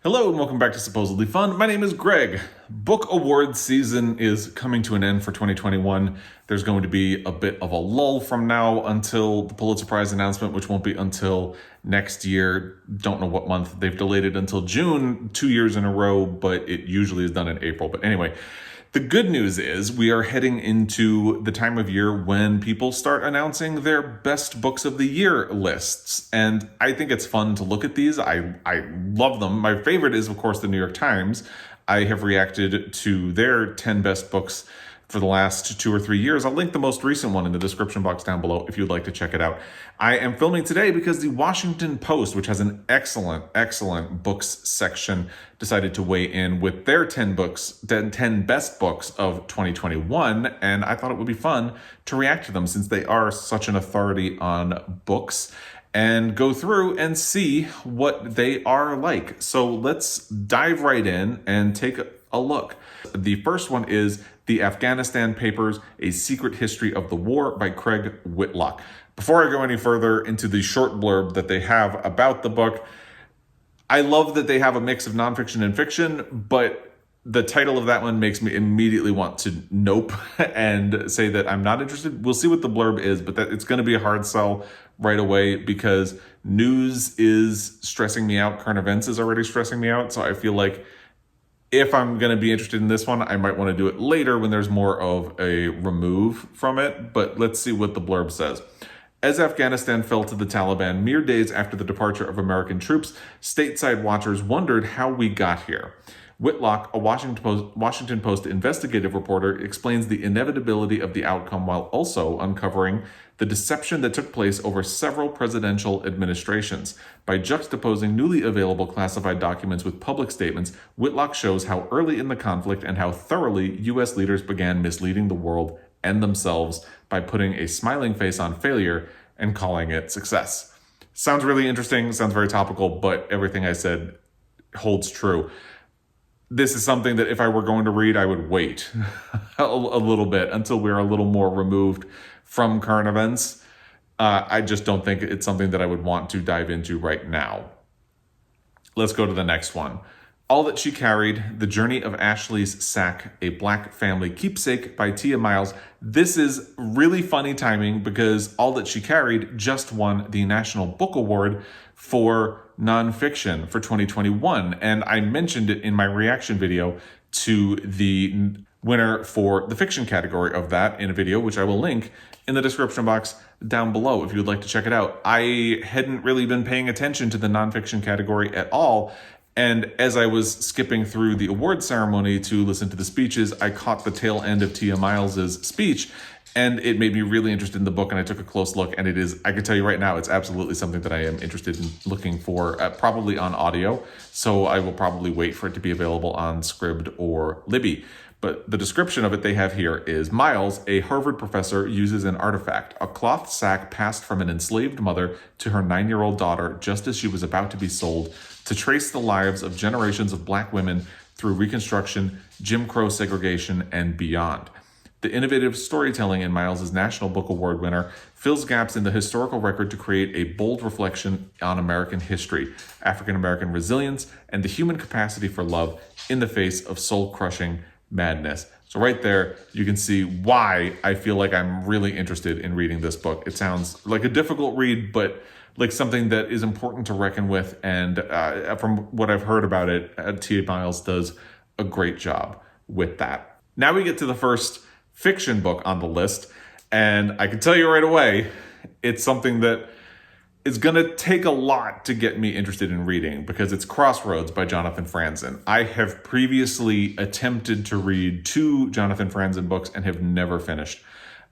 Hello and welcome back to Supposedly Fun. My name is Greg. Book awards season is coming to an end for 2021. There's going to be a bit of a lull from now until the Pulitzer Prize announcement, which won't be until next year. Don't know what month. They've delayed it until June 2 years in a row, but it usually is done in April. But anyway, the good news is we are heading into the time of year when people start announcing their best books of the year lists. And I think it's fun to look at these. I love them. My favorite is, of course, the New York Times. I have reacted to their 10 best books for the last 2 or 3 years. I'll link the most recent one in the description box down below if you'd like to check it out. I am filming today because the Washington Post, which has an excellent books section, decided to weigh in with their 10 best books of 2021. And I thought it would be fun to react to them since they are such an authority on books and go through and see what they are like. So let's dive right in and take a look. The first one is The Afghanistan Papers, A Secret History of the War by Craig Whitlock. Before I go any further into the short blurb that they have about the book, I love that they have a mix of nonfiction and fiction, but the title of that one makes me immediately want to nope and say that I'm not interested. We'll see what the blurb is, but that it's going to be a hard sell right away because news is stressing me out. Current events is already stressing me out. So I feel like if I'm going to be interested in this one, I might want to do it later when there's more of a remove from it. But let's see what the blurb says. As Afghanistan fell to the Taliban mere days after the departure of American troops, stateside watchers wondered how we got here. Whitlock, a Washington Post investigative reporter, explains the inevitability of the outcome while also uncovering the deception that took place over several presidential administrations. By juxtaposing newly available classified documents with public statements, Whitlock shows how early in the conflict and how thoroughly U.S. leaders began misleading the world and themselves by putting a smiling face on failure and calling it success. Sounds really interesting, sounds very topical, but everything I said holds true. This is something that if I were going to read, I would wait a little bit until we're a little more removed from current events. I just don't think it's something that I would want to dive into right now. Let's go to the next one. All That She Carried, The Journey of Ashley's Sack, A Black Family Keepsake by Tia Miles. This is really funny timing because All That She Carried just won the National Book Award for nonfiction for 2021. And I mentioned it in my reaction video to the winner for the fiction category of that in a video, which I will link in the description box down below if you would like to check it out. I hadn't really been paying attention to the nonfiction category at all. And as I was skipping through the award ceremony to listen to the speeches, I caught the tail end of Tia Miles's speech, and it made me really interested in the book, and I took a close look, and it is, I can tell you right now, it's absolutely something that I am interested in looking for, probably on audio, so I will probably wait for it to be available on Scribd or Libby. But the description of it they have here is, Miles, a Harvard professor, uses an artifact, a cloth sack passed from an enslaved mother to her 9-year-old daughter just as she was about to be sold, to trace the lives of generations of Black women through Reconstruction, Jim Crow segregation, and beyond. The innovative storytelling in Miles's National Book Award winner fills gaps in the historical record to create a bold reflection on American history, African-American resilience, and the human capacity for love in the face of soul-crushing madness. So right there, you can see why I feel like I'm really interested in reading this book. It sounds like a difficult read, but like something that is important to reckon with. And from what I've heard about it, Tia Miles does a great job with that. Now we get to the first fiction book on the list. And I can tell you right away, it's something that is going to take a lot to get me interested in reading because it's Crossroads by Jonathan Franzen. I have previously attempted to read 2 Jonathan Franzen books and have never finished.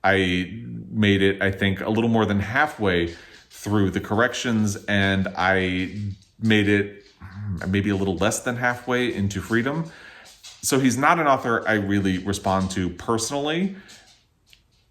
I made it, I think, a little more than halfway through the corrections, and I made it maybe a little less than halfway into Freedom. So he's not an author I really respond to personally,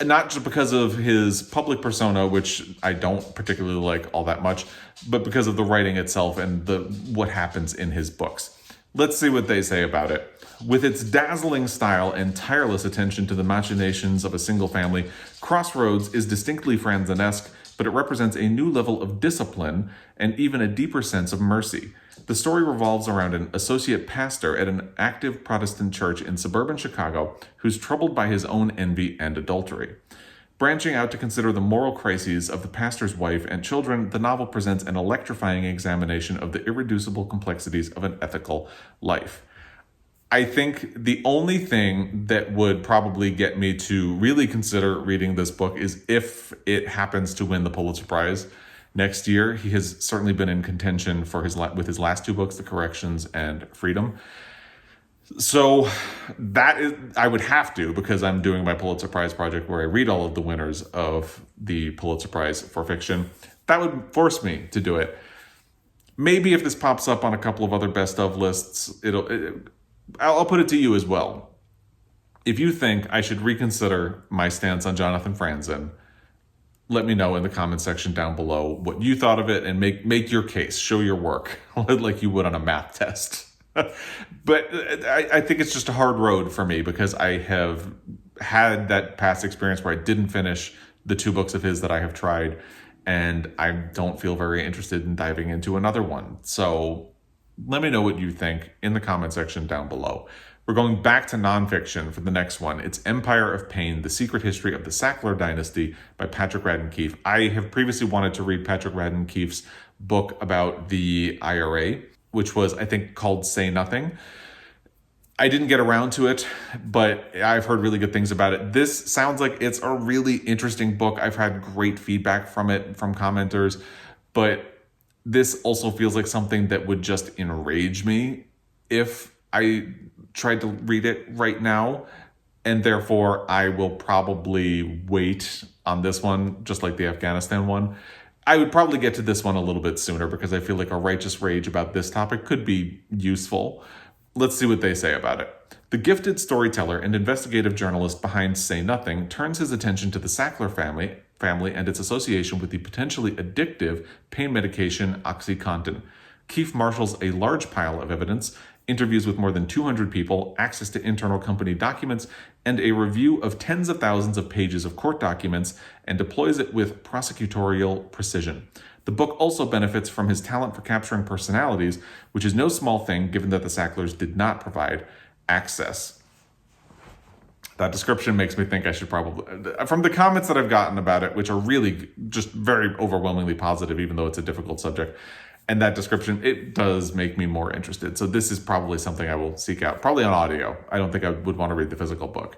not just because of his public persona, which I don't particularly like all that much, but because of the writing itself and what happens in his books. Let's see what they say about it. With its dazzling style and tireless attention to the machinations of a single family, Crossroads is distinctly Franzen-esque, but it represents a new level of discipline and even a deeper sense of mercy. The story revolves around an associate pastor at an active Protestant church in suburban Chicago who's troubled by his own envy and adultery. Branching out to consider the moral crises of the pastor's wife and children, the novel presents an electrifying examination of the irreducible complexities of an ethical life. I think the only thing that would probably get me to really consider reading this book is if it happens to win the Pulitzer Prize next year. He has certainly been in contention for with his last two books, The Corrections and Freedom. So that is, I would have to, because I'm doing my Pulitzer Prize project where I read all of the winners of the Pulitzer Prize for fiction. That would force me to do it. Maybe if this pops up on a couple of other best of lists, I'll put it to you as well. If you think I should reconsider my stance on Jonathan Franzen, let me know in the comment section down below what you thought of it and make your case, show your work like you would on a math test. But I think it's just a hard road for me because I have had that past experience where I didn't finish the two books of his that I have tried, and I don't feel very interested in diving into another one. So let me know what you think in the comment section down below. We're going back to nonfiction for the next one. It's Empire of Pain, The Secret History of the Sackler Dynasty by Patrick Radden Keefe. I have previously wanted to read Patrick Radden Keefe's book about the IRA, which was, I think, called Say Nothing. I didn't get around to it, but I've heard really good things about it. This sounds like it's a really interesting book. I've had great feedback from it from commenters, but this also feels like something that would just enrage me if I tried to read it right now, and therefore I will probably wait on this one, just like the Afghanistan one. I would probably get to this one a little bit sooner because I feel like a righteous rage about this topic could be useful. Let's see what they say about it. The gifted storyteller and investigative journalist behind Say Nothing turns his attention to the Sackler family and its association with the potentially addictive pain medication OxyContin. Keefe marshals a large pile of evidence, interviews with more than 200 people, access to internal company documents, and a review of tens of thousands of pages of court documents, and deploys it with prosecutorial precision. The book also benefits from his talent for capturing personalities, which is no small thing given that the Sacklers did not provide access. That description makes me think I should probably, from the comments that I've gotten about it, which are really just very overwhelmingly positive, even though it's a difficult subject, and that description, it does make me more interested. So this is probably something I will seek out, probably on audio. I don't think I would want to read the physical book,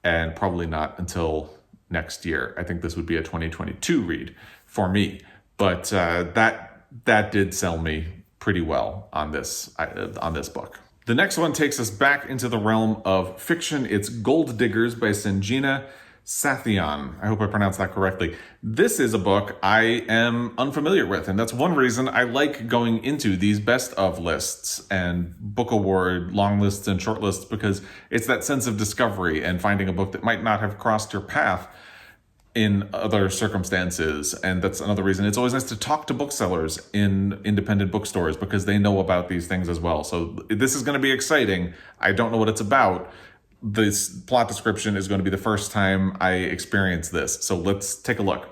and probably not until next year. I think this would be a 2022 read for me. But that did sell me pretty well on this book. The next one takes us back into the realm of fiction. It's Gold Diggers by Sanjina Sathian. I hope I pronounced that correctly. This is a book I am unfamiliar with, and that's one reason I like going into these best of lists and book award long lists and short lists, because it's that sense of discovery and finding a book that might not have crossed your path in other circumstances. And that's another reason it's always nice to talk to booksellers in independent bookstores, because they know about these things as well. So this is going to be exciting. I don't know what it's about. This plot description is going to be the first time I experience this. So let's take a look.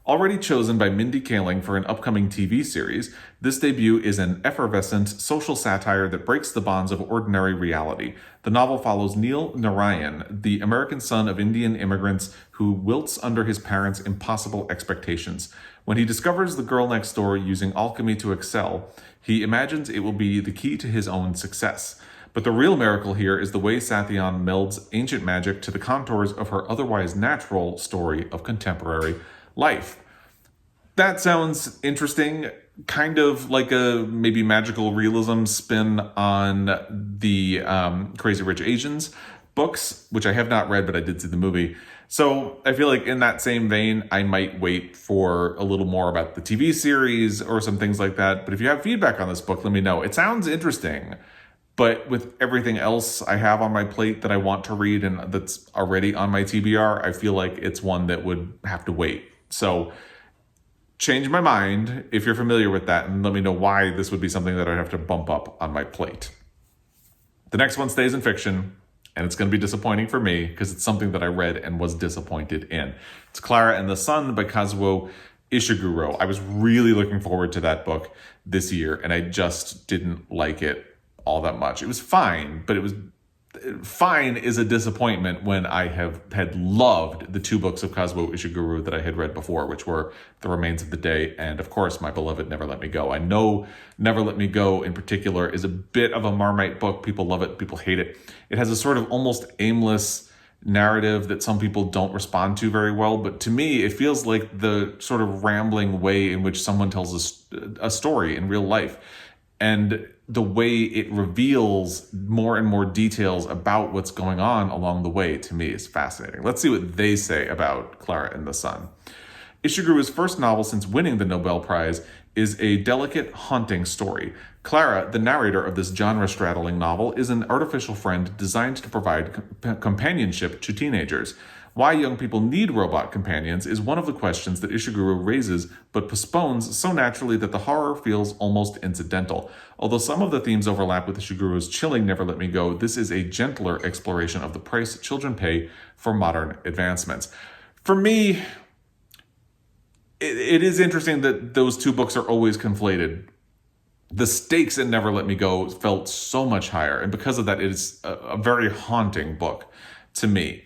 Already chosen by Mindy Kaling for an upcoming TV series, this debut is an effervescent social satire that breaks the bonds of ordinary reality. The novel follows Neil Narayan, the American son of Indian immigrants who wilts under his parents' impossible expectations. When he discovers the girl next door using alchemy to excel, he imagines it will be the key to his own success. But the real miracle here is the way Sathian melds ancient magic to the contours of her otherwise natural story of contemporary life. That sounds interesting, kind of like a maybe magical realism spin on the Crazy Rich Asians books, which I have not read, but I did see the movie. So I feel like in that same vein, I might wait for a little more about the TV series or some things like that. But if you have feedback on this book, let me know. It sounds interesting. But with everything else I have on my plate that I want to read and that's already on my TBR, I feel like it's one that would have to wait. So change my mind if you're familiar with that, and let me know why this would be something that I'd have to bump up on my plate. The next one stays in fiction, and it's going to be disappointing for me because it's something that I read and was disappointed in. It's Clara and the Sun by Kazuo Ishiguro. I was really looking forward to that book this year, and I just didn't like it all that much. It was fine, but it was fine is a disappointment when I had loved the two books of Kazuo Ishiguro that I had read before, which were The Remains of the Day and, of course, my beloved Never Let Me Go. I know Never Let Me Go in particular is a bit of a Marmite book. People love it, people hate it. It has a sort of almost aimless narrative that some people don't respond to very well, but to me it feels like the sort of rambling way in which someone tells a story in real life, and the way it reveals more and more details about what's going on along the way, to me, is fascinating. Let's see what they say about Clara and the Sun. Ishiguro's first novel since winning the Nobel Prize is a delicate, haunting story. Clara, the narrator of this genre-straddling novel, is an artificial friend designed to provide companionship to teenagers. Why young people need robot companions is one of the questions that Ishiguro raises, but postpones so naturally that the horror feels almost incidental. Although some of the themes overlap with Ishiguro's chilling Never Let Me Go, this is a gentler exploration of the price children pay for modern advancements. For me, it is interesting that those two books are always conflated. The stakes in Never Let Me Go felt so much higher, and because of that, it is a very haunting book to me.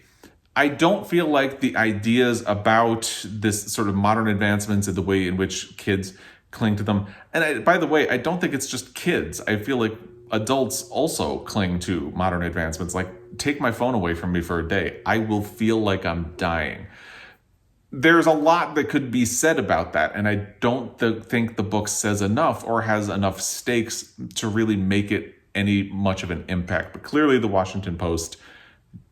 I don't feel like the ideas about this sort of modern advancements and the way in which kids cling to them, and by the way, I don't think it's just kids. I feel like adults also cling to modern advancements. Like, take my phone away from me for a day, I will feel like I'm dying. There's a lot that could be said about that, and I don't think the book says enough or has enough stakes to really make it any much of an impact. But clearly the Washington Post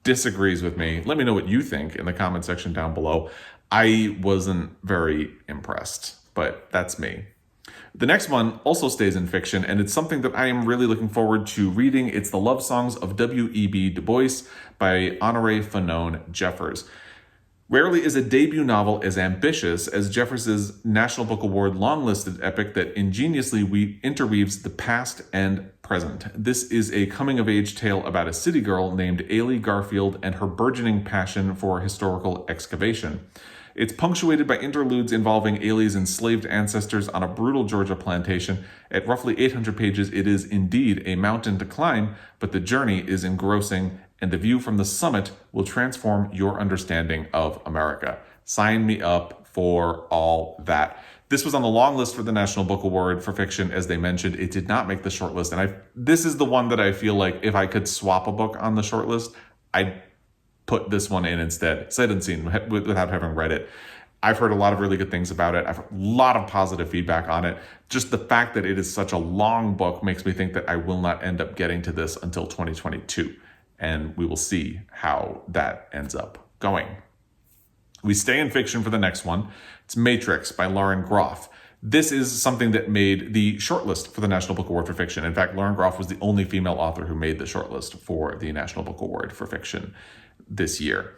disagrees with me. Let me know what you think in the comment section down below. I wasn't very impressed, but that's me. The next one also stays in fiction, and it's something that I am really looking forward to reading. It's The Love Songs of W.E.B. Du Bois by Honoré Fanonne Jeffers. Rarely is a debut novel as ambitious as Jeffers' National Book Award long-listed epic that ingeniously interweaves the past and present. This is a coming-of-age tale about a city girl named Ailey Garfield and her burgeoning passion for historical excavation. It's punctuated by interludes involving Ailey's enslaved ancestors on a brutal Georgia plantation. At roughly 800 pages, it is indeed a mountain to climb, but the journey is engrossing, and the view from the summit will transform your understanding of America. Sign me up for all that. This was on the long list for the National Book Award for fiction, as they mentioned. It did not make the shortlist, and this is the one that I feel like if I could swap a book on the shortlist, I'd put this one in instead, sight unseen, without having read it. I've heard a lot of really good things about it. I've heard a lot of positive feedback on it. Just the fact that it is such a long book makes me think that I will not end up getting to this until 2022. And we will see how that ends up going. We stay in fiction for the next one. It's Matrix by Lauren Groff. This is something that made the shortlist for the National Book Award for Fiction. In fact, Lauren Groff was the only female author who made the shortlist for the National Book Award for Fiction this year.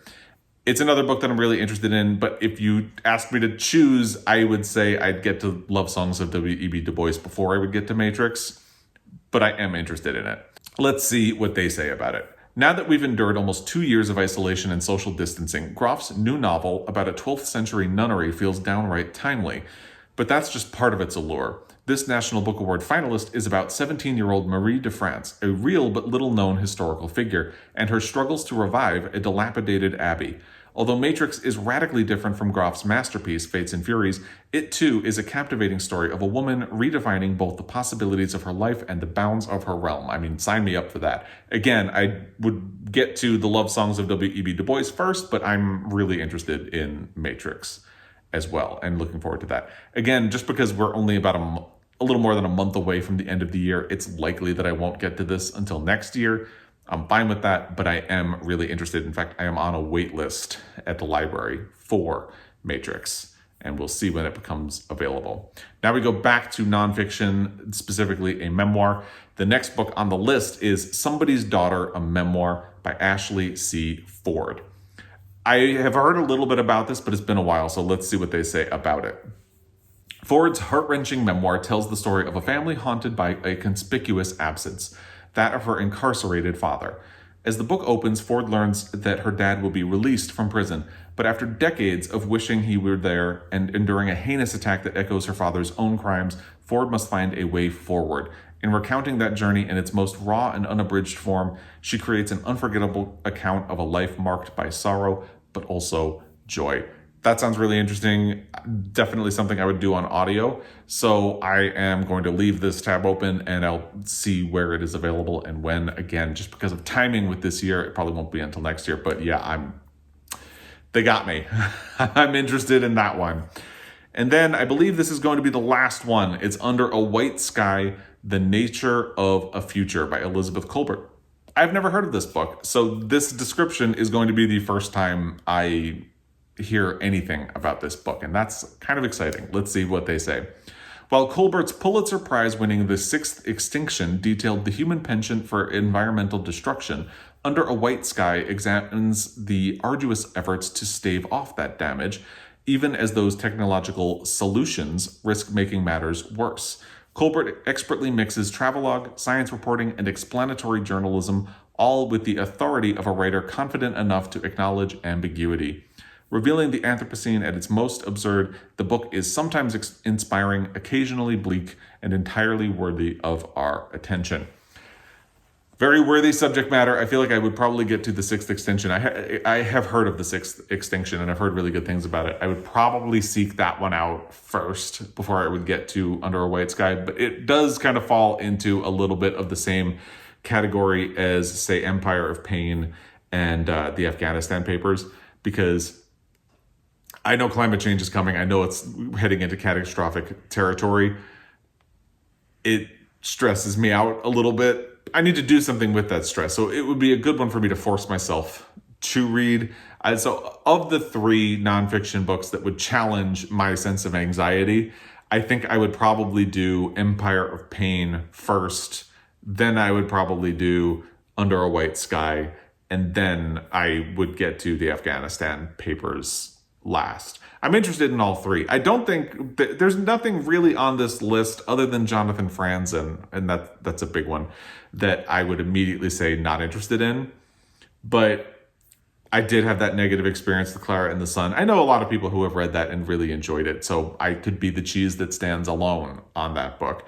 It's another book that I'm really interested in, but if you asked me to choose, I would say I'd get to Love Songs of W.E.B. Du Bois before I would get to Matrix, but I am interested in it. Let's see what they say about it. Now that we've endured almost 2 years of isolation and social distancing, Groff's new novel about a 12th century nunnery feels downright timely. But that's just part of its allure. This National Book Award finalist is about 17-year-old Marie de France, a real but little-known historical figure, and her struggles to revive a dilapidated abbey. Although Matrix is radically different from Groff's masterpiece, Fates and Furies, it too is a captivating story of a woman redefining both the possibilities of her life and the bounds of her realm. I mean, sign me up for that. Again, I would get to the Love Songs of W.E.B. Du Bois first, but I'm really interested in Matrix as well, and looking forward to that. Again, just because we're only about a little more than a month away from the end of the year, it's likely that I won't get to this until next year. I'm fine with that, but I am really interested. In fact, I am on a wait list at the library for Matrix, and we'll see when it becomes available. Now we go back to nonfiction, specifically a memoir. The next book on the list is Somebody's Daughter, a Memoir by Ashley C. Ford. I have heard a little bit about this, but it's been a while, so let's see what they say about it. Ford's heart-wrenching memoir tells the story of a family haunted by a conspicuous absence, that of her incarcerated father. As the book opens, Ford learns that her dad will be released from prison, but after decades of wishing he were there and enduring a heinous attack that echoes her father's own crimes, Ford must find a way forward. In recounting that journey in its most raw and unabridged form, she creates an unforgettable account of a life marked by sorrow, but also joy. That sounds really interesting. Definitely something I would do on audio. So I am going to leave this tab open and I'll see where it is available and when. Again, just because of timing with this year, it probably won't be until next year. But yeah, they got me. I'm interested in that one. And then I believe this is going to be the last one. It's Under a White Sky, The Nature of a Future by Elizabeth Kolbert. I've never heard of this book. So this description is going to be the first time I hear anything about this book, and that's kind of exciting. Let's see what they say. While Kolbert's Pulitzer Prize-winning The Sixth Extinction detailed the human penchant for environmental destruction, Under a White Sky examines the arduous efforts to stave off that damage, even as those technological solutions risk making matters worse. Kolbert expertly mixes travelogue, science reporting, and explanatory journalism, all with the authority of a writer confident enough to acknowledge ambiguity. Revealing the Anthropocene at its most absurd, the book is sometimes inspiring, occasionally bleak, and entirely worthy of our attention. Very worthy subject matter. I feel like I would probably get to The Sixth Extinction. I have heard of The Sixth Extinction, and I've heard really good things about it. I would probably seek that one out first before I would get to Under a White Sky, but it does kind of fall into a little bit of the same category as, say, Empire of Pain and the Afghanistan Papers, because I know climate change is coming. I know it's heading into catastrophic territory. It stresses me out a little bit. I need to do something with that stress. So it would be a good one for me to force myself to read. So of the three nonfiction books that would challenge my sense of anxiety, I think I would probably do Empire of Pain first. Then I would probably do Under a White Sky. And then I would get to the Afghanistan Papers last. I'm interested in all three. I don't think there's nothing really on this list other than Jonathan Franzen, and that's a big one, that I would immediately say not interested in. But I did have that negative experience with Clara and the Sun. I know a lot of people who have read that and really enjoyed it, so I could be the cheese that stands alone on that book.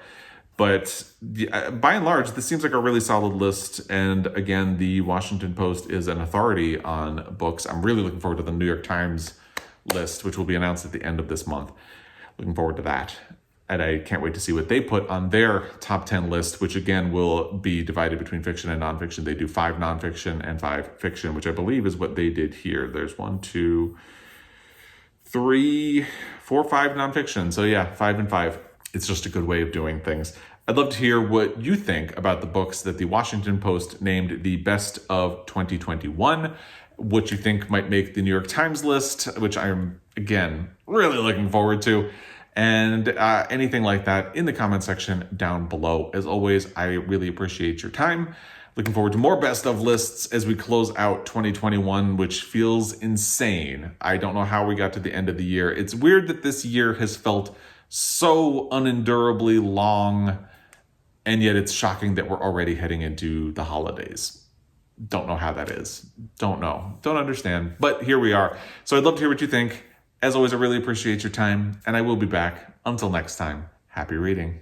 But by and large, this seems like a really solid list. And again, the Washington Post is an authority on books. I'm really looking forward to the New York Times list, which will be announced at the end of this month. Looking forward to that. And I can't wait to see what they put on their top 10 list, which again will be divided between fiction and nonfiction. They do 5 nonfiction and 5 fiction, which I believe is what they did here. There's 1, 2, 3, 4, 5 nonfiction. So yeah, 5 and 5. It's just a good way of doing things. I'd love to hear what you think about the books that the Washington Post named the best of 2021. What you think might make the New York Times list, which I'm, again, really looking forward to. And anything like that in the comment section down below. As always, I really appreciate your time. Looking forward to more best of lists as we close out 2021, which feels insane. I don't know how we got to the end of the year. It's weird that this year has felt so unendurably long, and yet it's shocking that we're already heading into the holidays. Don't know how that is. Don't know. Don't understand. But here we are. So I'd love to hear what you think. As always, I really appreciate your time, and I will be back. Until next time, happy reading.